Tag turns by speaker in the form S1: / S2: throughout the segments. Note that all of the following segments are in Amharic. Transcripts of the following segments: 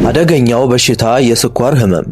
S1: አደገኛው በሽታ የስኳር ህመም።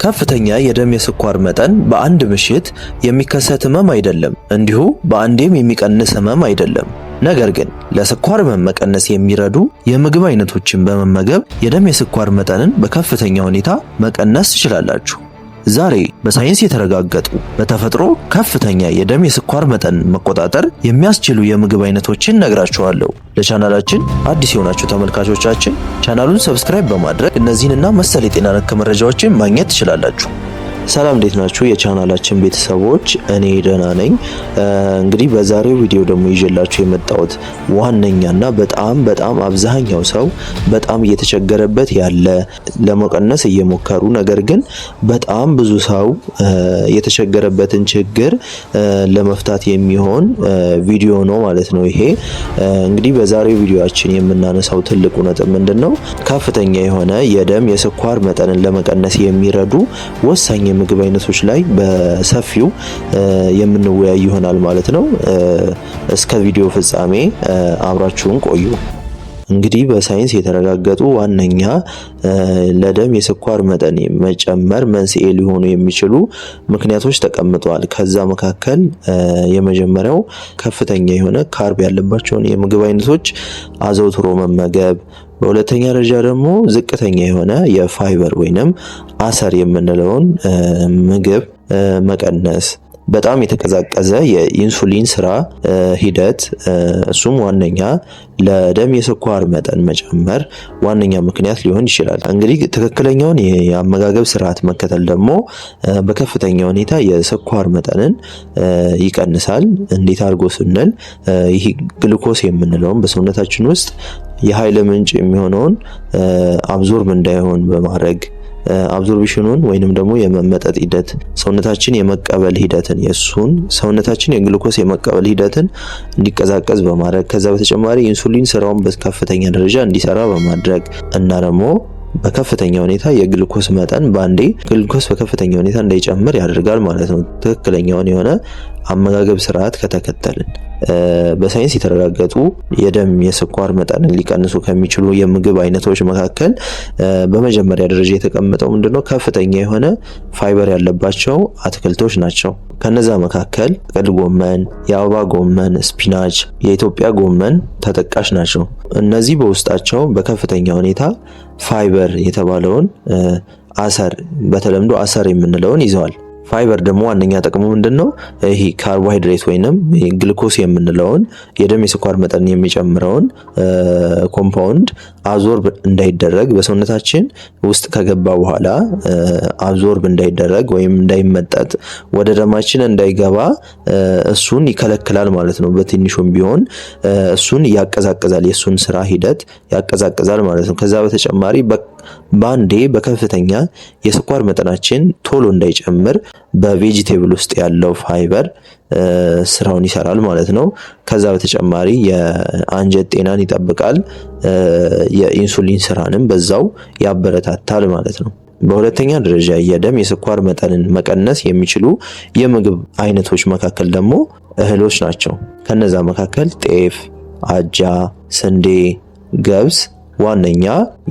S1: ከፍተኛ የደም የስኳር መጠን በአንድ ምሽት የሚከሰት ህመም አይደለም፣ እንዲሁ በአንዴም የሚቀንስ ህመም አይደለም። ነገር ግን ለስኳር ህመም መቀነስ የሚረዱ የምግብ አይነቶችን በመመገብ የደም የስኳር መጠንን በከፍተኛ ሁኔታ መቀነስ ትችላላችሁ። ዛሬ በሳይንስ የተረጋገጡ በተፈጥሮ ከፍተኛ የደም የስኳር መጠን መቆጣጠር የሚያስችሉ የምግብ አይነቶችን ነግራችኋለሁ። ለቻናላችን አዲስ የሆናችሁ ተመልካቾቻችን ቻናሉን ሰብስክራይብ በማድረግ እነዚህንና መሰል የጤና ነክ መረጃዎችን ማግኘት ትችላላችሁ። ሰላም እንዴት ናችሁ የቻናላችን ቤተሰቦች? እኔ ደህና ነኝ። እንግዲህ በዛሬው ቪዲዮ ደግሞ ይዤላችሁ የመጣሁት ዋነኛና በጣም አብዛኛው ሰው በጣም እየተቸገረበት ያለ ለመቀነስ እየሞከሩ ነገር ግን በጣም ብዙ ሰው የተቸገረበትን ችግር ለመፍታት የሚሆን ቪዲዮ ነው ማለት ነው። ይሄ እንግዲህ በዛሬው ቪዲዮአችን የምናነሳው ትልቁ ነጥብ ምንድነው? ከፍተኛ የሆነ የደም የስኳር መጠንን ለመቀነስ የሚረዱ ወሳኝ ምግብ አይነቶች ላይ በሰፊው የምንወያይ ይሆናል ማለት ነው። እስከ ቪዲዮ ፍጻሜ አብራችሁን ቆዩ። እንግዲህ በሳይንስ የተረጋገጡ ዋነኛ ለደም የስኳር መጠን መጨመር መንስኤ ሊሆኑ የሚችሉ ምክንያቶች ተቀምጠዋል። ከዛ መካከል የመጀመሪያው ከፍተኛ የሆነ ካርብ ያለባቸውን የምግብ አይነቶች አዘውትሮ መመገብ፣ በሁለተኛ ደረጃ ደግሞ ዝቅተኛ የሆነ የፋይበር ወይንም አሰር የምንለውን ምግብ መቀነስ፣ በጣም የተቀዛቀዘ የኢንሱሊን ስራ ሂደት እሱም ዋነኛ ለደም የስኳር መጠን መጨመር ዋነኛ ምክንያት ሊሆን ይችላል። እንግዲህ ትክክለኛውን የአመጋገብ ስርዓት መከተል ደግሞ በከፍተኛ ሁኔታ የስኳር መጠንን ይቀንሳል። እንዴት አድርጎ ስንል ይህ ግሉኮስ የምንለውን በሰውነታችን ውስጥ የኃይል ምንጭ የሚሆነውን አብዞርብ እንዳይሆን በማድረግ አብዞርፕሽኑን ወይንም ደግሞ የመመጠጥ ሂደት ሰውነታችን የመቀበል ሂደትን ሰውነታችን የግሉኮስ የመቀበል ሂደትን እንዲቀዛቀዝ በማድረግ ከዛ በተጨማሪ ኢንሱሊን ስራውን በከፍተኛ ደረጃ እንዲሰራ በማድረግ እና ደግሞ በከፍተኛ ሁኔታ የግሉኮስ መጠን ባንዴ ግሉኮስ በከፍተኛ ሁኔታ እንዳይጨምር ያደርጋል ማለት ነው። ትክክለኛውን የሆነ አመጋገብ ስርዓት ከተከተልን በሳይንስ የተረጋገጡ የደም የስኳር መጠንን ሊቀንሱ ከሚችሉ የምግብ አይነቶች መካከል በመጀመሪያ ደረጃ የተቀመጠው ምንድነው? ከፍተኛ የሆነ ፋይበር ያለባቸው አትክልቶች ናቸው። ከነዛ መካከል ጥቅል ጎመን፣ የአበባ ጎመን፣ ስፒናች፣ የኢትዮጵያ ጎመን ተጠቃሽ ናቸው። እነዚህ በውስጣቸው በከፍተኛ ሁኔታ ፋይበር የተባለውን አሰር በተለምዶ አሰር የምንለውን ይዘዋል። ፋይበር ደግሞ ዋነኛ ጥቅሙ ምንድነው? ይሄ ካርቦሃይድሬት ወይንም ግሉኮስ የምንለውን የደም የስኳር መጠን የሚጨምረውን ኮምፓውንድ አብዞርብ እንዳይደረግ በሰውነታችን ውስጥ ከገባ በኋላ አብዞርብ እንዳይደረግ ወይም እንዳይመጠጥ ወደ ደማችን እንዳይገባ እሱን ይከለክላል ማለት ነው። በትንሹም ቢሆን እሱን ያቀዛቅዛል፣ የሱን ስራ ሂደት ያቀዛቅዛል ማለት ነው። ከዛ በተጨማሪ ባንዴ በከፍተኛ የስኳር መጠናችን ቶሎ እንዳይጨምር በቬጂቴብል ውስጥ ያለው ፋይበር ስራውን ይሰራል ማለት ነው። ከዛ በተጨማሪ የአንጀት ጤናን ይጠብቃል፣ የኢንሱሊን ስራንም በዛው ያበረታታል ማለት ነው። በሁለተኛ ደረጃ የደም የስኳር መጠንን መቀነስ የሚችሉ የምግብ አይነቶች መካከል ደግሞ እህሎች ናቸው። ከነዛ መካከል ጤፍ፣ አጃ፣ ስንዴ፣ ገብስ ዋነኛ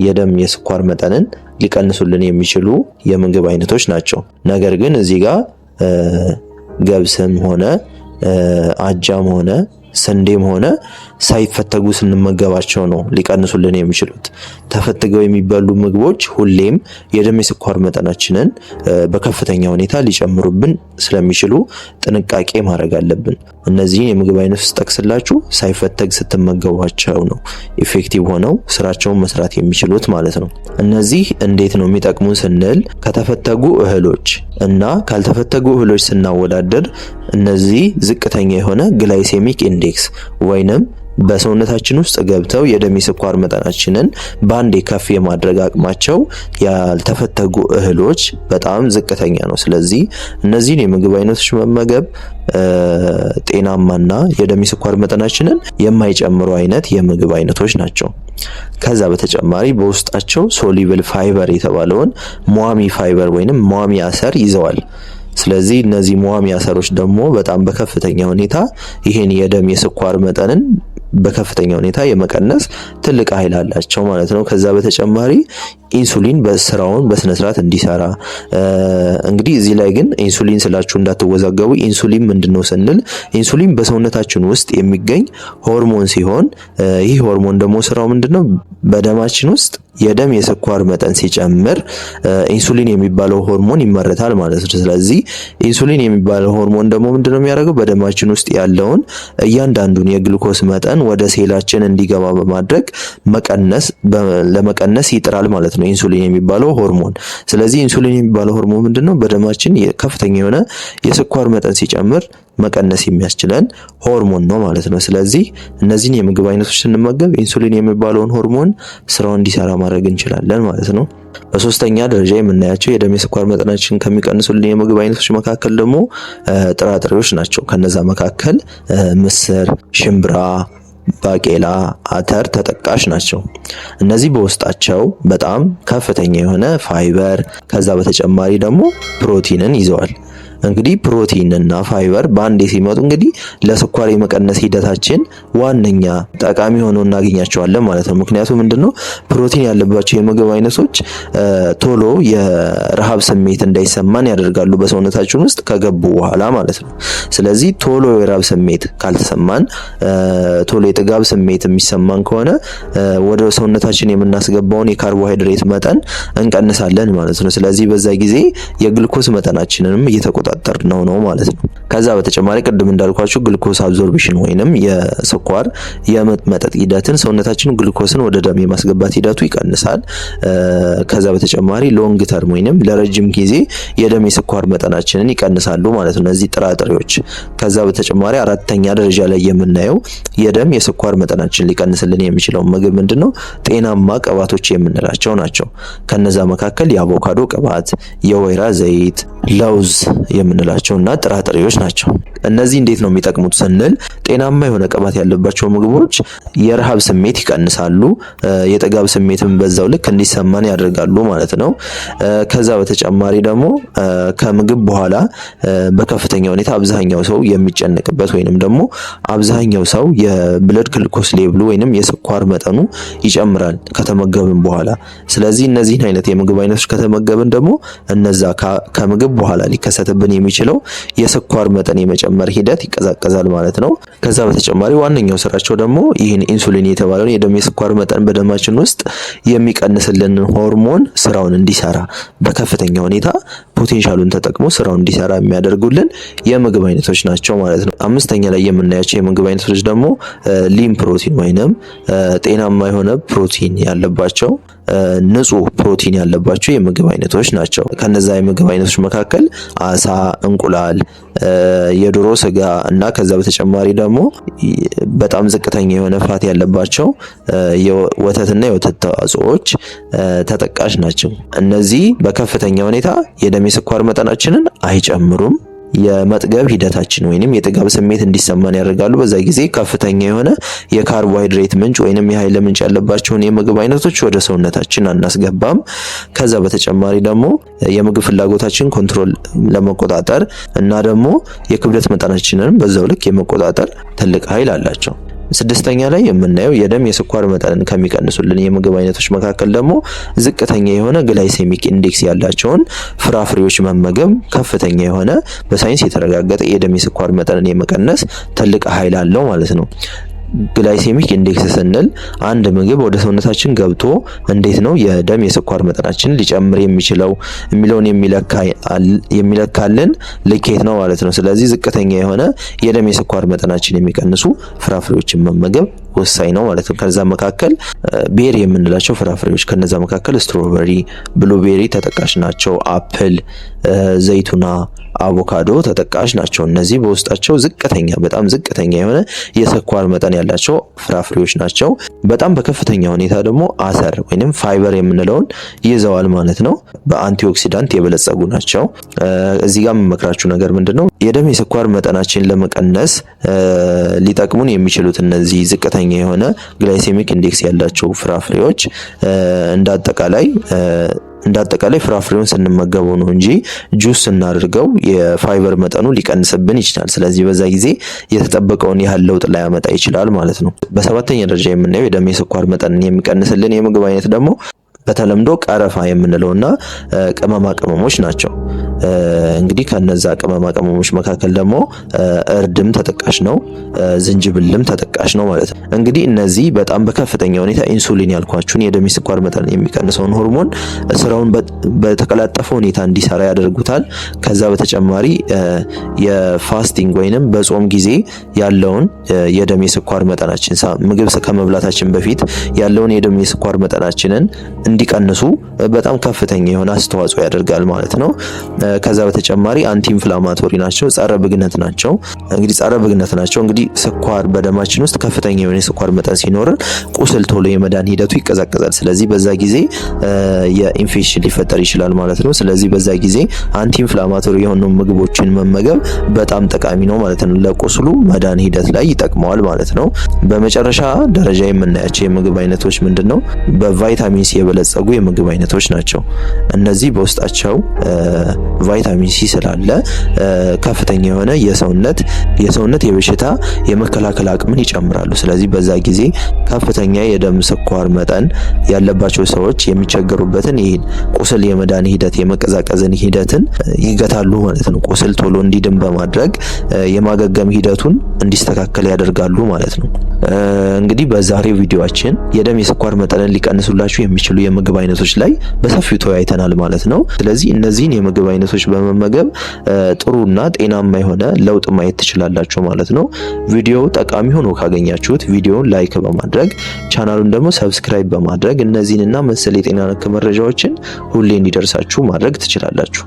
S1: የደም የስኳር መጠንን ሊቀንሱልን የሚችሉ የምግብ አይነቶች ናቸው። ነገር ግን እዚህ ጋር ገብስም ሆነ አጃም ሆነ ስንዴም ሆነ ሳይፈተጉ ስንመገባቸው ነው ሊቀንሱልን የሚችሉት። ተፈትገው የሚበሉ ምግቦች ሁሌም የደም የስኳር መጠናችንን በከፍተኛ ሁኔታ ሊጨምሩብን ስለሚችሉ ጥንቃቄ ማድረግ አለብን። እነዚህን የምግብ አይነቶች ጠቅስላችሁ ሳይፈተግ ስትመገቧቸው ነው ኢፌክቲቭ ሆነው ስራቸውን መስራት የሚችሉት ማለት ነው። እነዚህ እንዴት ነው የሚጠቅሙን ስንል ከተፈተጉ እህሎች እና ካልተፈተጉ እህሎች ስናወዳደር እነዚህ ዝቅተኛ የሆነ ግላይሴሚክ ኢንዴክስ ወይንም በሰውነታችን ውስጥ ገብተው የደም የስኳር መጠናችንን ባንዴ ከፍ የማድረግ አቅማቸው ያልተፈተጉ እህሎች በጣም ዝቅተኛ ነው። ስለዚህ እነዚህን የምግብ አይነቶች መመገብ ጤናማና የደም የስኳር መጠናችንን የማይጨምሩ አይነት የምግብ አይነቶች ናቸው። ከዛ በተጨማሪ በውስጣቸው ሶሊብል ፋይበር የተባለውን ሟሚ ፋይበር ወይንም ሟሚ አሰር ይዘዋል። ስለዚህ እነዚህ ሟሚ አሰሮች ደግሞ በጣም በከፍተኛ ሁኔታ ይሄን የደም የስኳር መጠንን በከፍተኛ ሁኔታ የመቀነስ ትልቅ ኃይል አላቸው ማለት ነው። ከዛ በተጨማሪ ኢንሱሊን በስራውን በስነስርዓት እንዲሰራ። እንግዲህ እዚህ ላይ ግን ኢንሱሊን ስላችሁ እንዳትወዛገቡ። ኢንሱሊን ምንድነው ስንል ኢንሱሊን በሰውነታችን ውስጥ የሚገኝ ሆርሞን ሲሆን ይህ ሆርሞን ደግሞ ስራው ምንድነው? በደማችን ውስጥ የደም የስኳር መጠን ሲጨምር ኢንሱሊን የሚባለው ሆርሞን ይመረታል ማለት ነው። ስለዚህ ኢንሱሊን የሚባለው ሆርሞን ደግሞ ምንድነው የሚያደርገው? በደማችን ውስጥ ያለውን እያንዳንዱን የግሉኮስ መጠን ወደ ሴላችን እንዲገባ በማድረግ ለመቀነስ ይጥራል ማለት ነው ኢንሱሊን የሚባለው ሆርሞን። ስለዚህ ኢንሱሊን የሚባለው ሆርሞን ምንድነው? በደማችን ከፍተኛ የሆነ የስኳር መጠን ሲጨምር መቀነስ የሚያስችለን ሆርሞን ነው ማለት ነው። ስለዚህ እነዚህን የምግብ አይነቶች ስንመገብ ኢንሱሊን የሚባለውን ሆርሞን ስራውን እንዲሰራ ማድረግ እንችላለን ማለት ነው። በሶስተኛ ደረጃ የምናያቸው የደም የስኳር መጠናችን ከሚቀንሱልን የምግብ አይነቶች መካከል ደግሞ ጥራጥሬዎች ናቸው። ከነዛ መካከል ምስር፣ ሽምብራ፣ ባቄላ፣ አተር ተጠቃሽ ናቸው። እነዚህ በውስጣቸው በጣም ከፍተኛ የሆነ ፋይበር ከዛ በተጨማሪ ደግሞ ፕሮቲንን ይዘዋል። እንግዲህ ፕሮቲን እና ፋይበር በአንዴ ሲመጡ እንግዲህ ለስኳር የመቀነስ ሂደታችን ዋነኛ ጠቃሚ ሆነው እናገኛቸዋለን ማለት ነው። ምክንያቱም ምንድነው ፕሮቲን ያለባቸው የምግብ አይነቶች ቶሎ የረሃብ ስሜት እንዳይሰማን ያደርጋሉ በሰውነታችን ውስጥ ከገቡ በኋላ ማለት ነው። ስለዚህ ቶሎ የረሃብ ስሜት ካልተሰማን ቶሎ የጥጋብ ስሜት የሚሰማን ከሆነ ወደ ሰውነታችን የምናስገባውን የካርቦሃይድሬት መጠን እንቀንሳለን ማለት ነው። ስለዚህ በዛ ጊዜ የግሉኮስ መጠናችንንም እየተቆጣጠርን ነው ማለት ነው። ከዛ በተጨማሪ ቅድም እንዳልኳችሁ ግሉኮስ አብዞርፕሽን ወይንም የስኳር የመጠጥ ሂደትን ሰውነታችን ግሉኮስን ወደ ደም የማስገባት ሂደቱ ይቀንሳል። ከዛ በተጨማሪ ሎንግ ተርም ወይንም ለረጅም ጊዜ የደም የስኳር መጠናችንን ይቀንሳሉ ማለት ነው እነዚህ ጥራጥሬዎች። ከዛ በተጨማሪ አራተኛ ደረጃ ላይ የምናየው የደም የስኳር መጠናችን ሊቀንስልን የሚችለው ምግብ ምንድነው? ጤናማ ቅባቶች የምንላቸው ናቸው። ከነዛ መካከል የአቮካዶ ቅባት፣ የወይራ ዘይት፣ ለውዝ የምንላቸውና ጥራጥሬዎች ናቸው። እነዚህ እንዴት ነው የሚጠቅሙት ስንል ጤናማ የሆነ ቅባት ያለባቸው ምግቦች የረሃብ ስሜት ይቀንሳሉ፣ የጥጋብ ስሜትን በዛው ልክ እንዲሰማን ያደርጋሉ ማለት ነው። ከዛ በተጨማሪ ደግሞ ከምግብ በኋላ በከፍተኛ ሁኔታ አብዛኛው ሰው የሚጨነቅበት ወይንም ደግሞ አብዛኛው ሰው የብለድ ግሉኮስ ሌቭሉ ወይንም የስኳር መጠኑ ይጨምራል ከተመገብን በኋላ። ስለዚህ እነዚህን አይነት የምግብ አይነቶች ከተመገብን ደግሞ እነዛ ከምግብ በኋላ ሊከሰትብን የሚችለው የስኳር መጠን የመጨመር ሂደት ይቀዛቀዛል ማለት ነው። ከዛ በተጨማሪ ዋነኛው ስራቸው ደግሞ ይህን ኢንሱሊን የተባለውን የደም የስኳር መጠን በደማችን ውስጥ የሚቀንስልን ሆርሞን ስራውን እንዲሰራ በከፍተኛ ሁኔታ ፖቴንሻሉን ተጠቅሞ ስራውን እንዲሰራ የሚያደርጉልን የምግብ አይነቶች ናቸው ማለት ነው። አምስተኛ ላይ የምናያቸው የምግብ አይነቶች ደግሞ ሊን ፕሮቲን ወይንም ጤናማ የሆነ ፕሮቲን ያለባቸው ንጹህ ፕሮቲን ያለባቸው የምግብ አይነቶች ናቸው። ከነዛ የምግብ አይነቶች መካከል አሳ፣ እንቁላል፣ የዶሮ ስጋ እና ከዛ በተጨማሪ ደግሞ በጣም ዝቅተኛ የሆነ ፋት ያለባቸው የወተትና የወተት ተዋጽኦዎች ተጠቃሽ ናቸው። እነዚህ በከፍተኛ ሁኔታ የደም የስኳር መጠናችንን አይጨምሩም። የመጥገብ ሂደታችን ወይንም የጥጋብ ስሜት እንዲሰማን ያደርጋሉ። በዛ ጊዜ ከፍተኛ የሆነ የካርቦሃይድሬት ምንጭ ወይንም የኃይል ምንጭ ያለባቸውን የምግብ አይነቶች ወደ ሰውነታችን አናስገባም። ከዛ በተጨማሪ ደግሞ የምግብ ፍላጎታችን ኮንትሮል ለመቆጣጠር እና ደግሞ የክብደት መጠናችንን በዛው ልክ የመቆጣጠር ትልቅ ኃይል አላቸው። ስድስተኛ ላይ የምናየው የደም የስኳር መጠንን ከሚቀንሱልን የምግብ አይነቶች መካከል ደግሞ ዝቅተኛ የሆነ ግላይሴሚክ ኢንዴክስ ያላቸውን ፍራፍሬዎች መመገብ ከፍተኛ የሆነ በሳይንስ የተረጋገጠ የደም የስኳር መጠንን የመቀነስ ትልቅ ኃይል አለው ማለት ነው። ግላይሴሚክ ኢንዴክስ ስንል አንድ ምግብ ወደ ሰውነታችን ገብቶ እንዴት ነው የደም የስኳር መጠናችን ሊጨምር የሚችለው የሚለውን የሚለካልን ልኬት ነው ማለት ነው። ስለዚህ ዝቅተኛ የሆነ የደም የስኳር መጠናችን የሚቀንሱ ፍራፍሬዎችን መመገብ ወሳኝ ነው ማለት ነው። ከዛ መካከል ቤሪ የምንላቸው ፍራፍሬዎች ከነዛ መካከል ስትሮበሪ፣ ብሉቤሪ ተጠቃሽ ናቸው። አፕል፣ ዘይቱና፣ አቮካዶ ተጠቃሽ ናቸው። እነዚህ በውስጣቸው በጣም ዝቅተኛ የሆነ የስኳር መጠን ያላቸው ፍራፍሬዎች ናቸው። በጣም በከፍተኛ ሁኔታ ደግሞ አተር ወይንም ፋይበር የምንለውን ይዘዋል ማለት ነው። በአንቲኦክሲዳንት የበለጸጉ ናቸው። እዚህ ጋር የምመክራችሁ ነገር ምንድነው? የደም የስኳር መጠናችን ለመቀነስ ሊጠቅሙን የሚችሉት እነዚህ ዝቅተኛ የሆነ ግላይሴሚክ ኢንዴክስ ያላቸው ፍራፍሬዎች እንዳጠቃላይ ፍራፍሬውን ስንመገበው ነው እንጂ ጁስ ስናደርገው የፋይበር መጠኑ ሊቀንስብን ይችላል። ስለዚህ በዛ ጊዜ የተጠበቀውን ያህል ለውጥ ላያመጣ ይችላል ማለት ነው። በሰባተኛ ደረጃ የምናየው የደም የስኳር መጠንን የሚቀንስልን የምግብ አይነት ደግሞ በተለምዶ ቀረፋ የምንለውና ቅመማ ቅመሞች ናቸው። እንግዲህ ከነዛ ቅመማ ቅመሞች መካከል ደግሞ እርድም ተጠቃሽ ነው፣ ዝንጅብልም ተጠቃሽ ነው ማለት ነው። እንግዲህ እነዚህ በጣም በከፍተኛ ሁኔታ ኢንሱሊን ያልኳችሁን የደም ስኳር መጠን የሚቀንሰውን ሆርሞን ስራውን በተቀላጠፈ ሁኔታ እንዲሰራ ያደርጉታል። ከዛ በተጨማሪ የፋስቲንግ ወይንም በጾም ጊዜ ያለውን የደም ስኳር መጠናችን ምግብ ከመብላታችን በፊት ያለውን የደም ስኳር መጠናችንን እንዲቀንሱ በጣም ከፍተኛ የሆነ አስተዋጽኦ ያደርጋል ማለት ነው። ከዛ በተጨማሪ አንቲ ኢንፍላማቶሪ ናቸው፣ ጸረ ብግነት ናቸው። እንግዲህ ስኳር በደማችን ውስጥ ከፍተኛ የሆነ የስኳር መጠን ሲኖርን ቁስል ቶሎ የመዳን ሂደቱ ይቀዛቀዛል። ስለዚህ በዛ ጊዜ የኢንፌክሽን ሊፈጠር ይችላል ማለት ነው። ስለዚህ በዛ ጊዜ አንቲ ኢንፍላማቶሪ የሆኑ ምግቦችን መመገብ በጣም ጠቃሚ ነው ማለት ነው። ለቁስሉ መዳን ሂደት ላይ ይጠቅመዋል ማለት ነው። በመጨረሻ ደረጃ የምናያቸው የምግብ አይነቶች ምንድነው? በቫይታሚን ሲ የበለጸጉ የምግብ አይነቶች ናቸው። እነዚህ በውስጣቸው ቫይታሚን ሲ ስላለ ከፍተኛ የሆነ የሰውነት የበሽታ የመከላከል አቅምን ይጨምራሉ። ስለዚህ በዛ ጊዜ ከፍተኛ የደም ስኳር መጠን ያለባቸው ሰዎች የሚቸገሩበትን ይህን ቁስል የመዳን ሂደት የመቀዛቀዝን ሂደትን ይገታሉ ማለት ነው። ቁስል ቶሎ እንዲድን በማድረግ የማገገም ሂደቱን እንዲስተካከል ያደርጋሉ ማለት ነው። እንግዲህ በዛሬው ቪዲዮአችን የደም የስኳር መጠንን ሊቀንሱላችሁ የሚችሉ የምግብ አይነቶች ላይ በሰፊው ተወያይተናል ማለት ነው። ስለዚህ እነዚህን የምግብ አይነቶች በመመገብ ጥሩና ጤናማ የሆነ ለውጥ ማየት ትችላላችሁ ማለት ነው። ቪዲዮው ጠቃሚ ሆኖ ካገኛችሁት ቪዲዮውን ላይክ በማድረግ ቻናሉን ደግሞ ሰብስክራይብ በማድረግ እነዚህንና መሰል የጤና ነክ መረጃዎችን ሁሌ እንዲደርሳችሁ ማድረግ ትችላላችሁ።